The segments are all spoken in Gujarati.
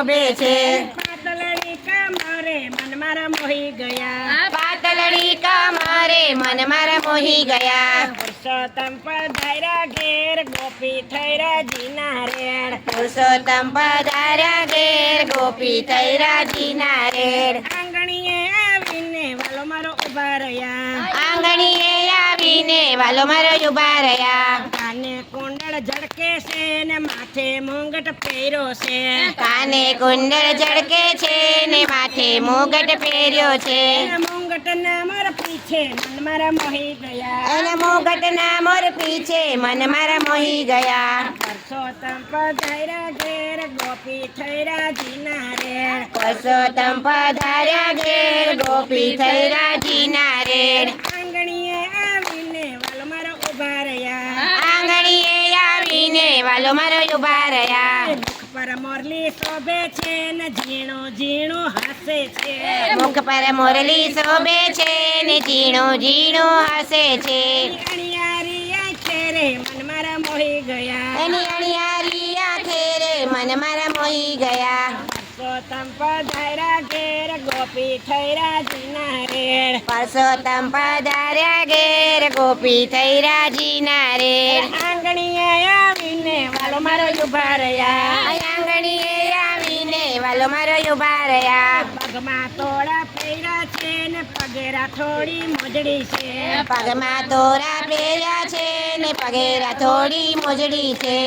શોભે છે પાતળડી કમરે મન મારા મોહી ગયા પાતળડી કમરે મન મારા મોહી ગયા પુરુષોત્તમ પધાર્યા ઘેર ગોપી થઈ રાજીના રેડ પુરુષોત્તમ પધાર્યા ઘેર ગોપી થઈ રાજીના રેડ આંગણીએ આવીને વાલો મારો ઉભા રહ્યા આંગણીએ આવીને વાલો મારો ઉભા રહ્યા કાને કુંડળ ઝળકે છે ને માથે મુંગટ પહેર્યો છે કાને કુંડળ ઝળકે છે ને માથે મુગટ પહેર્યો છે મુંગટ ના મોર પીછે મન મારા મોહી ગયા અને મુગટ ના મોર પીછે મન મારા મોહી ગયા પુરુષોત્તમ પધાર્યા ઘેર ગોપી થઈ રાજીના રેડ પુરુષોત્તમ પધાર્યા ઘેર ગોપી થઈ રાજીના રેડ આંગણીએ આવીને વાલો મારો ઉભા રહ્યા આંગણીએ આવીને વાલો મારો ઉભા રહ્યા મુખ પર મોરલી શોભે છે ને ઝીણો ઝીણો હાસે છે મુખ પર મોરલી શોભે છે ને ઝીણું ઝીણું હસે છે અણિયારી આંખે રે મન મારા મોહી ગયા એની અણિયારી આંખે રે મન મારા મોહી ગયા પુરુષોત્તમ પધાર્યા ઘેર ગોપી થઈ રાજીના રેડ પુરુષોત્તમ પધાર્યા ઘેર ગોપી થઈ રાજીના રેડ આંગણીએ આવીને વાલો મારો ઉભા રહ્યા આંગણીએ આવીને વાલો મારો ઉભા રહ્યા પગમાં તોડા પહેર્યા છે ને પગેરા થોડી મોજડી છે પગમાં તોરા પહેર્યા છે ને પગેરા થોડી મોજડી છે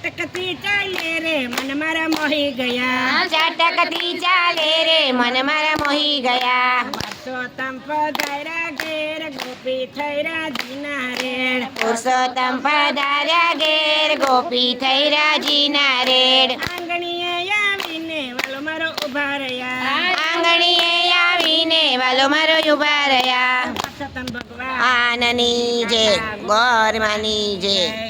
ચટકતી ચાલે રે મન મારા મોહી ગયા ચાટકતી ચાલે રે મન મારા મોહી ગયા પુરુષોત્તમ પધાર્યા ઘેર ગોપી થઈ રાજીના રેડ પુરુષોત્તમ પધાર્યા ઘેર ગોપી થઈ રાજીના રેડ આંગણીએ આવીને વાલો મારો ઉભા રહ્યા આંગણીએ આવીને વાલો મારો ઉભા રહ્યા પુરુષોત્તમ ભગવાન આનની જય ગોરમાની જય જય.